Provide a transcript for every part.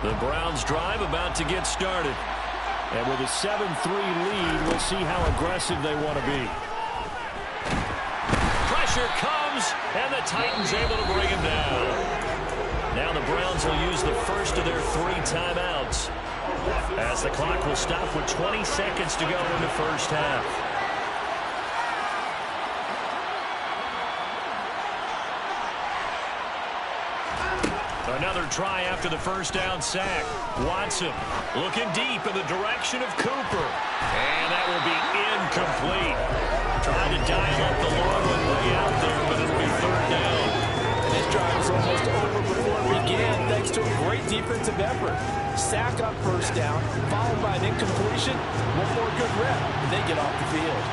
The Browns drive about to get started. And with a 7-3 lead, we'll see how aggressive they want to be. Pressure comes, and the Titans able to bring him down. Now the Browns will use the first of their 3 timeouts, as the clock will stop with 20 seconds to go in the first half. Another try after the first down sack. Watson looking deep in the direction of Cooper. And that will be incomplete. Trying to dial up the long one way out there, but it'll be third down. And this drive is almost over before it began, thanks to a great defensive effort. Sack up first down, followed by an incompletion. One more good rep, and they get off the field.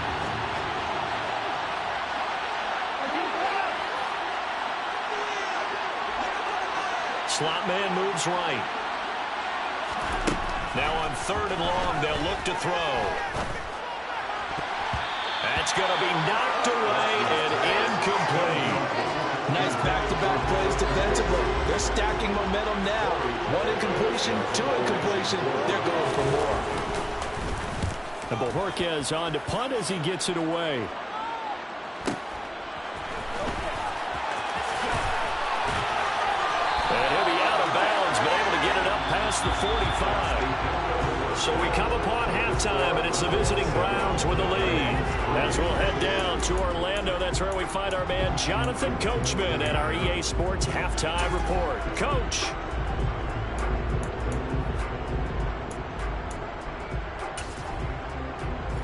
Slot man moves right. Now on 3rd and long, they'll look to throw. That's going to be knocked away and incomplete. Nice back-to-back plays defensively. They're stacking momentum now. 1 incompletion, 2 incompletion. They're going for more. And Bojorquez on to punt as he gets it away. The 45. So we come upon halftime, and it's the visiting Browns with the lead. As we'll head down to Orlando, that's where we find our man Jonathan Coachman at our EA Sports Halftime Report. Coach.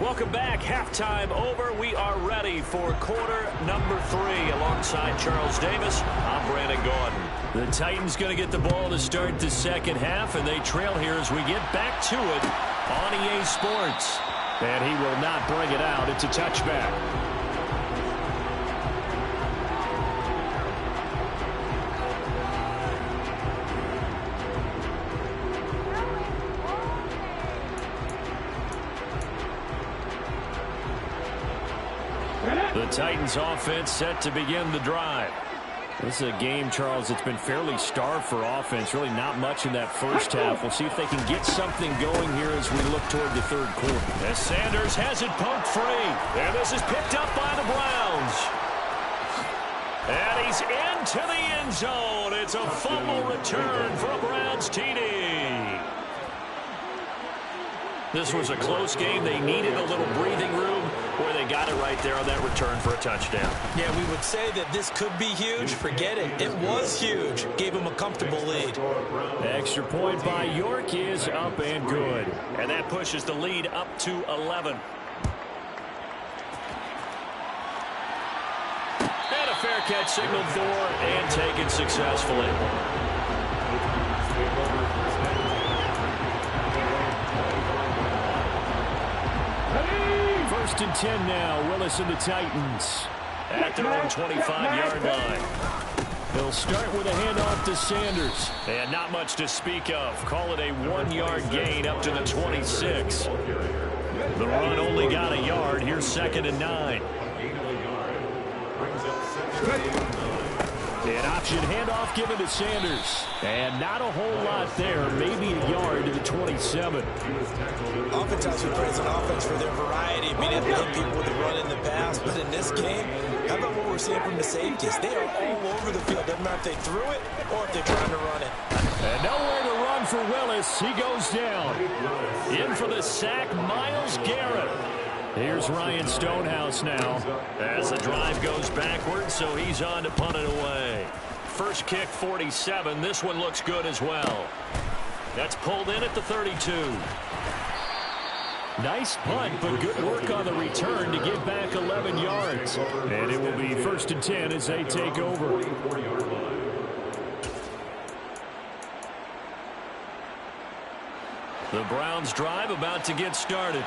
Welcome back. Halftime over. We are ready for quarter number 3. Alongside Charles Davis, I'm Brandon Gordon. The Titans going to get the ball to start the second half, and they trail here as we get back to it on EA Sports. And he will not bring it out. It's a touchback. The Titans offense set to begin the drive. This is a game, Charles, that's been fairly starved for offense. Really not much in that first half. We'll see if they can get something going here as we look toward the third quarter. As Sanders has it pumped free. And this is picked up by the Browns. And he's into the end zone. It's a fumble return for a Browns TD. This was a close game. They needed a little breathing room, where they got it right there on that return for a touchdown. Yeah, we would say that this could be huge. Forget it. It was huge. Gave him a comfortable lead. Extra point by York is up and good. And that pushes the lead up to 11. And a fair catch signaled for and taken successfully. First and 10 now. Willis and the Titans at their own 25-yard line. They'll start with a handoff to Sanders. And not much to speak of. Call it a 1-yard gain up to the 26. The run only got a yard. Here's 2nd and 9. An option handoff given to Sanders. And not a whole lot there. Maybe a yard to the 27. Offense has to praise an offense for their variety of being able to hit people with the run in the pass. But in this game, how about what we're seeing from the safeties? They are all over the field. Doesn't matter if they threw it or if they're trying to run it. And nowhere to run for Willis. He goes down. In for the sack, Myles Garrett. Here's Ryan Stonehouse now as the drive goes backwards, so he's on to punt it away. First kick, 47. This one looks good as well. That's pulled in at the 32. Nice punt, but good work on the return to get back 11 yards. And it will be 1st and 10 as they take over. The Browns drive about to get started.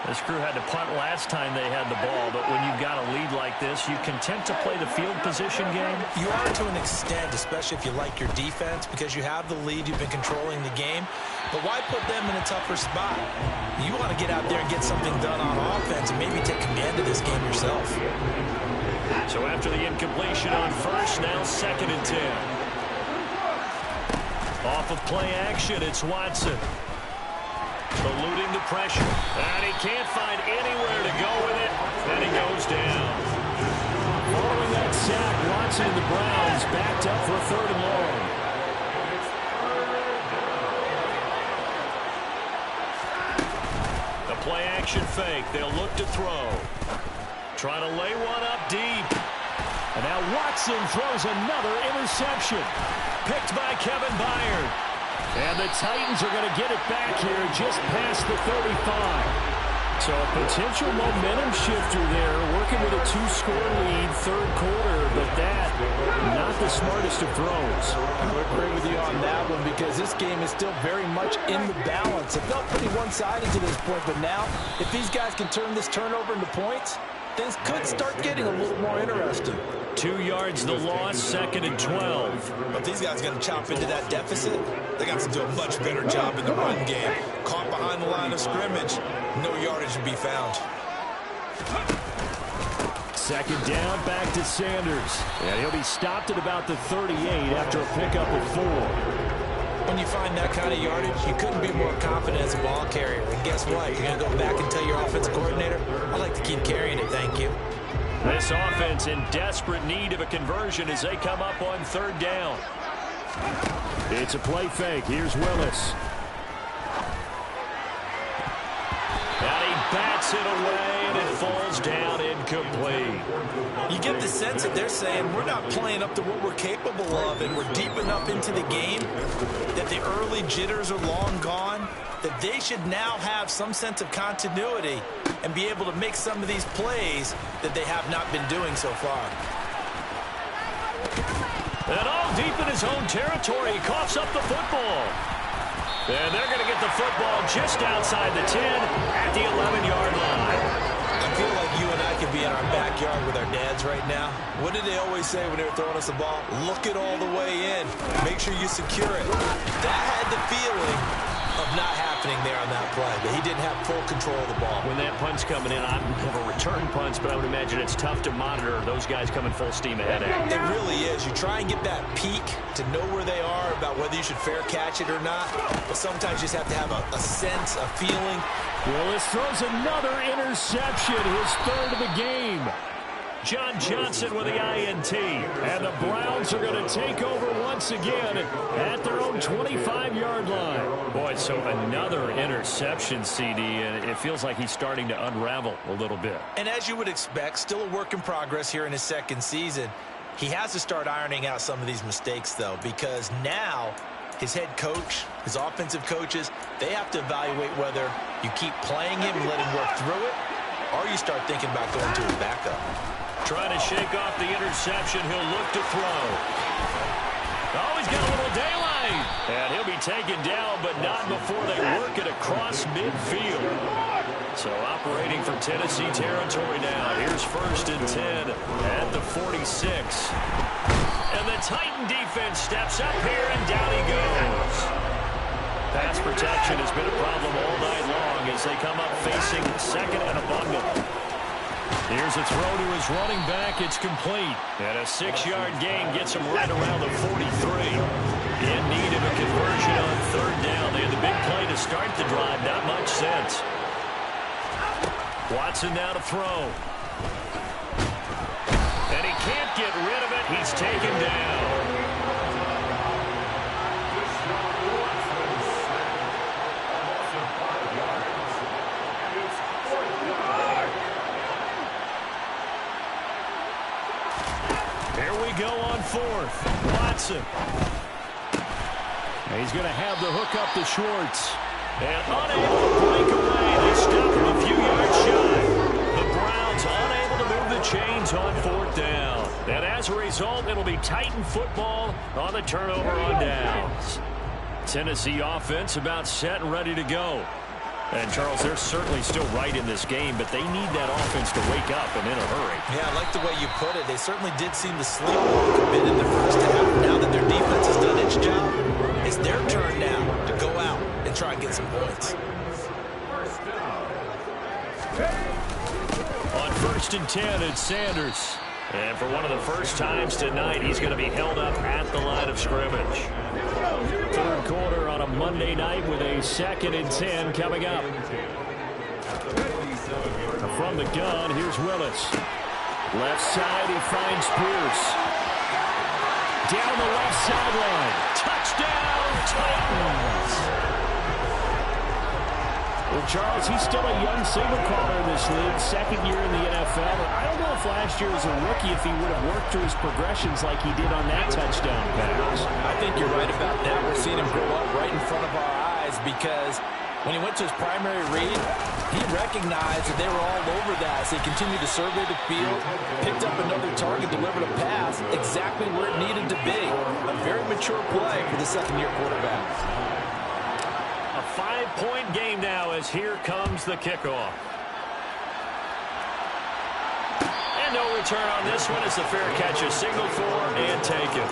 This crew had to punt last time they had the ball, but when you've got a lead like this, you content to play the field position game? You are to an extent, especially if you like your defense, because you have the lead, you've been controlling the game. But why put them in a tougher spot? You want to get out there and get something done on offense and maybe take command of this game yourself. So after the incompletion on first, now 2nd and 10. Off of play action, it's Watson. Eluding the pressure. And he can't find anywhere to go with it. And he goes down. Following that sack, Watson and the Browns backed up for a 3rd and long. The play action fake. They'll look to throw. Trying to lay one up deep. And now Watson throws another interception. Picked by Kevin Byard. And the Titans are going to get it back here just past the 35. So a potential momentum shifter there, working with a 2-score lead, 3rd quarter, but that, not the smartest of throws. I would agree with you on that one because this game is still very much in the balance. It felt pretty one-sided to this point, but now, if these guys can turn this turnover into points, things could start getting a little more interesting. 2 yards the loss, 2nd and 12. But these guys got to chop into that deficit. They got to do a much better job in the run game. Caught behind the line of scrimmage, no yardage to be found. 2nd down, back to Sanders. And he'll be stopped at about the 38 after a pickup of 4. When you find that kind of yardage, you couldn't be more confident as a ball carrier. And guess what? You're going to go back and tell your offensive coordinator, I'd like to keep carrying it, thank you. This offense in desperate need of a conversion as they come up on 3rd down. It's a play fake. Here's Willis. And he bats it away, and it falls down incomplete. You get the sense that they're saying we're not playing up to what we're capable of, and we're deep enough into the game that the early jitters are long gone, that they should now have some sense of continuity and be able to make some of these plays that they have not been doing so far. And all deep in his own territory, he coughs up the football. And they're going to get the football just outside the 10 at the 11-yard line. I feel like you and I could be in our backyard with our dads right now. What did they always say when they were throwing us the ball? Look it all the way in. Make sure you secure it. That had the feeling of not happening there on that play, that he didn't have full control of the ball. When that punt's coming in, I have a return punch, but I would imagine it's tough to monitor those guys coming full steam ahead at you. It really is. You try and get that peek to know where they are, about whether you should fair catch it or not, but sometimes you just have to have a sense, a feeling. Willis throws another interception, his 3rd of the game. John Johnson with the INT. And the Browns are going to take over once again at their own 25-yard line. Boy, so another interception, CD, and it feels like he's starting to unravel a little bit. And as you would expect, still a work in progress here in his 2nd season. He has to start ironing out some of these mistakes, though, because now his head coach, his offensive coaches, they have to evaluate whether you keep playing him and let him work through it, or you start thinking about going to his backup. Trying to shake off the interception. He'll look to throw. Oh, he's got a little daylight. And he'll be taken down, but not before they work it across midfield. So operating for Tennessee territory now. Here's 1st and 10 at the 46. And the Titan defense steps up here, and down he goes. Pass protection has been a problem all night long as they come up facing 2nd and a bundle. Here's a throw to his running back. It's complete. And a 6-yard gain gets him right around the 43. In need of a conversion on 3rd down. They had the big play to start the drive. Not much sense. Watson now to throw. And he can't get rid of it. He's taken down. Here we go on 4th. Watson. And he's going to have the hook up to Schwartz. And unable to break away. They stop him a few yards shy. The Browns unable to move the chains on 4th down. And as a result, it'll be Titan football on the turnover on downs. Tennessee offense about set and ready to go. And, Charles, they're certainly still right in this game, but they need that offense to wake up and in a hurry. Yeah, I like the way you put it. They certainly did seem to sleepwalk a bit in the first half. Now that their defense has done its job, it's their turn now to go out and try and get some points. On 1st and 10, it's Sanders. And for one of the first times tonight, he's going to be held up at the line of scrimmage. Third quarter on a Monday night with a 2nd and 10 coming up. From the gun, here's Willis. Left side, he finds Pierce. Down the left sideline. Touchdown, Titans! Well, Charles, he's still a young signal caller in this league, 2nd year in the NFL. I don't know if last year as a rookie, if he would have worked through his progressions like he did on that touchdown pass. I think you're right about that. We're seeing him grow up right in front of our eyes because when he went to his primary read, he recognized that they were all over that as he continued to survey the field, picked up another target, delivered a pass exactly where it needed to be. A very mature play for the second-year quarterback. A 5-point game now as here comes the kickoff. And no return on this one as the fair catch is signaled for and taken.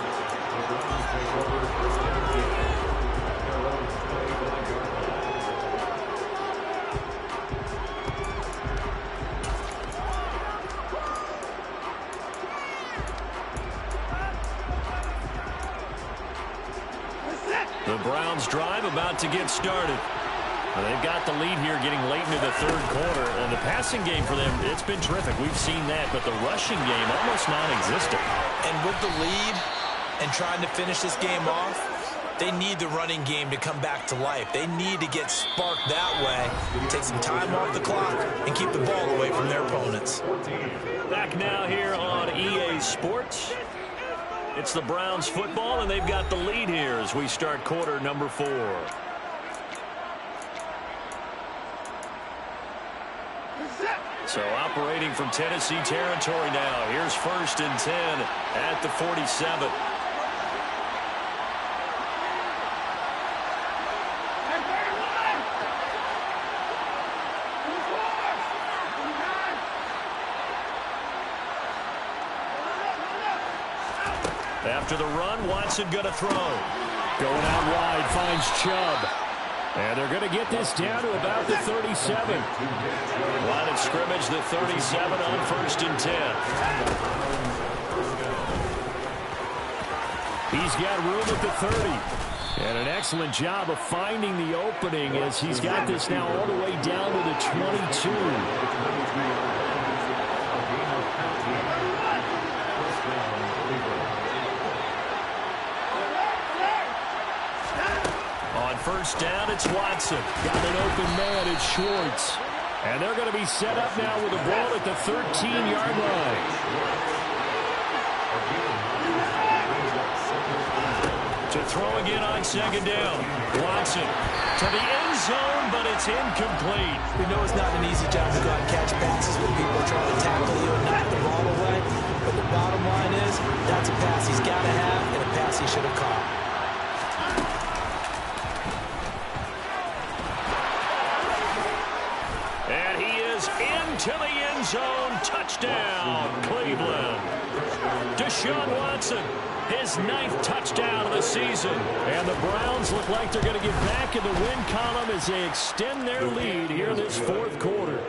The Browns drive about to get started. They've got the lead here getting late into the third quarter. And the passing game for them, it's been terrific. We've seen that. But the rushing game, almost non-existent. And with the lead and trying to finish this game off, they need the running game to come back to life. They need to get sparked that way, take some time off the clock, and keep the ball away from their opponents. Back now here on EA Sports. It's the Browns football, and they've got the lead here as we start quarter number 4. So operating from Tennessee territory now. Here's 1st and 10 at the 47. After the run, Watson going to throw. Going out wide, finds Chubb. And they're going to get this down to about the 37. Line of scrimmage, the 37 on 1st and 10. He's got room at the 30. And an excellent job of finding the opening as he's got this now all the way down to the 22. First down, it's Watson. Got an open man, it's Schwartz. And they're going to be set up now with the ball at the 13-yard line. To throw again on 2nd down. Watson to the end zone, but it's incomplete. We know it's not an easy job to go out and catch passes when people are trying to tackle you and knock the ball away. But the bottom line is, that's a pass he's got to have and a pass he should have caught. To the end zone, touchdown, Cleveland. Deshaun Watson, his 9th touchdown of the season. And the Browns look like they're going to get back in the win column as they extend their lead here this 4th quarter.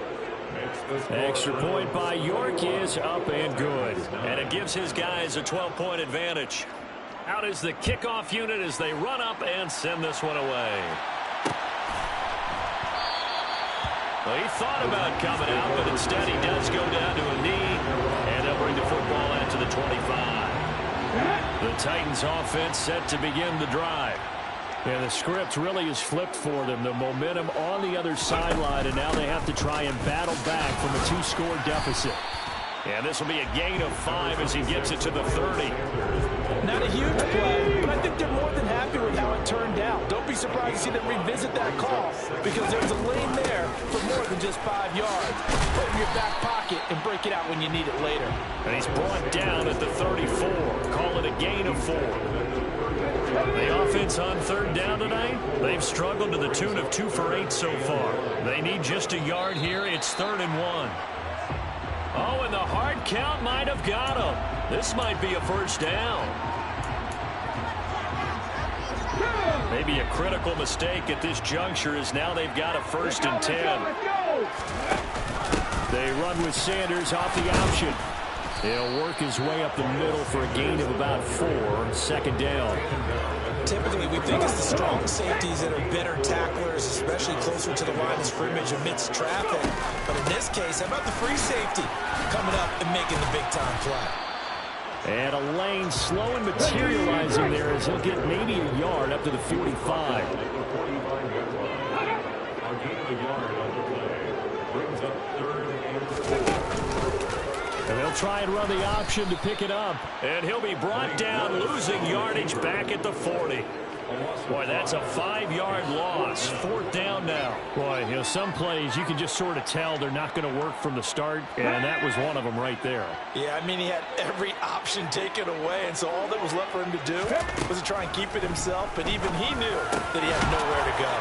Extra point by York is up and good. And it gives his guys a 12-point advantage. Out is the kickoff unit as they run up and send this one away. Well, he thought about coming out, but instead he does go down to a knee, and they'll bring the football out to the 25. The Titans offense set to begin the drive. And the script really is flipped for them. The momentum on the other sideline, and now they have to try and battle back from a 2-score deficit. And this will be a gain of 5 as he gets it to the 30. Not a huge play, but I think they're more than happy with how it turned out. Don't be surprised to see them revisit that call because there's a lane there for more than just 5 yards. Put it in your back pocket and break it out when you need it later. And he's brought down at the 34. Call it a gain of 4. The offense on 3rd down tonight, they've struggled to the tune of 2 for 8 so far. They need just a yard here. It's 3rd and 1. Oh, and the hard count might have got him. This might be a first down. Maybe a critical mistake at this juncture is now they've got a 1st and 10. They run with Sanders off the option. He'll work his way up the middle for a gain of about 4, second down. Typically, we think it's the strong safeties that are better tacklers, especially closer to the line of scrimmage amidst traffic. But in this case, how about the free safety coming up and making the big-time play? And a lane slow and materializing there as he'll get maybe a yard up to the 45. And they'll try and run the option to pick it up. And he'll be brought down, losing yardage back at the 40. Boy, that's a 5-yard loss. 4th down now. Boy, you know, some plays you can just sort of tell they're not going to work from the start, and that was one of them right there. Yeah, I mean, he had every option taken away, and so all that was left for him to do was to try and keep it himself, but even he knew that he had nowhere to go.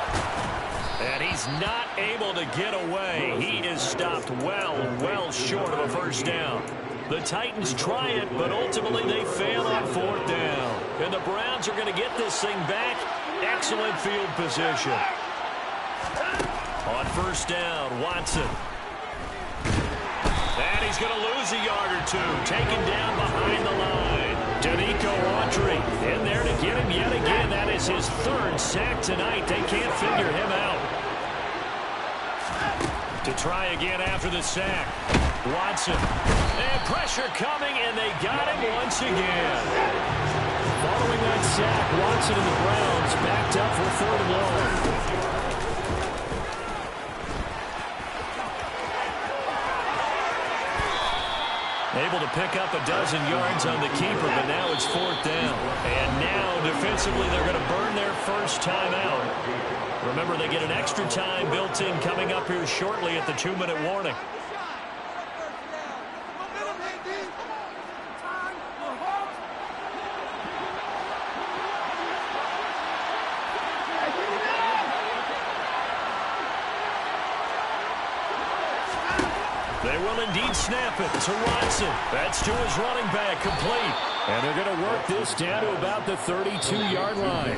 And he's not able to get away. He is stopped well short of a first down. The Titans try it, but ultimately they fail on 4th down. And the Browns are going to get this thing back. Excellent field position. On first down, Watson. And he's going to lose a yard or 2. Taken down behind the line. Danico Autry in there to get him yet again. That is his 3rd sack tonight. They can't figure him out. To try again after the sack. Watson. And pressure coming, and they got him once again. Following that sack, Watson and the Browns backed up for 3rd and long. Able to pick up a dozen yards on the keeper, but now it's 4th down. And now, defensively, they're going to burn their first time out. Remember, they get an extra time built in coming up here shortly at the 2-minute warning. They will indeed snap it to Watson. That's to his running back, complete. And they're going to work this down to about the 32-yard line.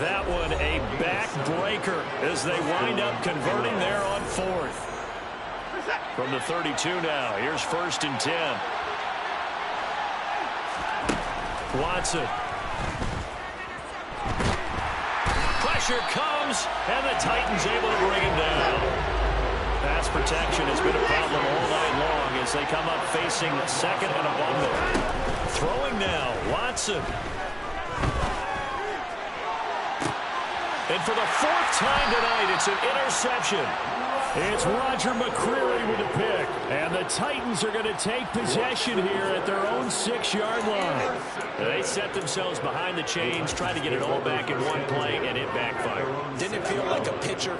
That one a backbreaker as they wind up converting there on 4th. From the 32 now, here's 1st and 10. Watson. Pressure comes, and the Titans able to bring him down. Pass protection has been a problem all night long as they come up facing 2nd and a bundle. Throwing now, Watson. And for the 4th time tonight, it's an interception. It's Roger McCreary with a pick. And the Titans are going to take possession here at their own 6-yard line. They set themselves behind the chains, trying to get it all back in one play, and it backfired. Didn't it feel like a pitcher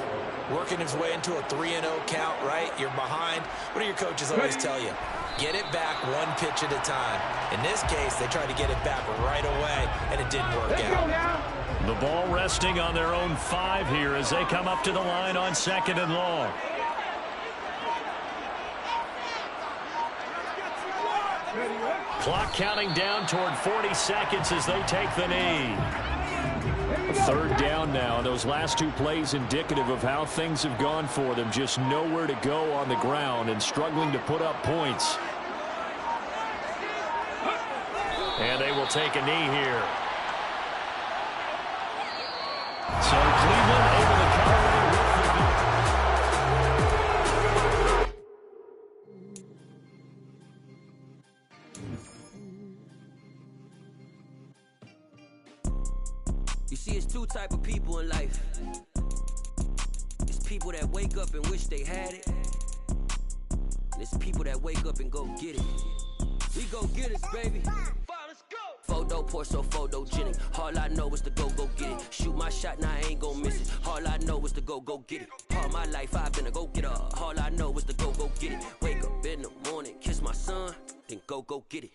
working his way into a 3-0 count, right? You're behind. What do your coaches always tell you? Get it back one pitch at a time. In this case, they tried to get it back right away, and it didn't work out. The ball resting on their own 5 here as they come up to the line on 2nd and long. Clock counting down toward 40 seconds as they take the knee. 3rd down now. Those last 2 plays indicative of how things have gone for them. Just nowhere to go on the ground and struggling to put up points. And they will take a knee here. So Cleveland able to come away with You see, it's 2 type of people in life. It's people that wake up and wish they had it. And it's people that wake up and go get it. We go get it, baby. Photo pour so photogenic. All I know is to go get it. Shoot my shot, now I ain't gon' miss it. All I know is to go get it. All my life I've been a go-getter. All I know is to go get it. Wake up in the morning, kiss my son, then go get it.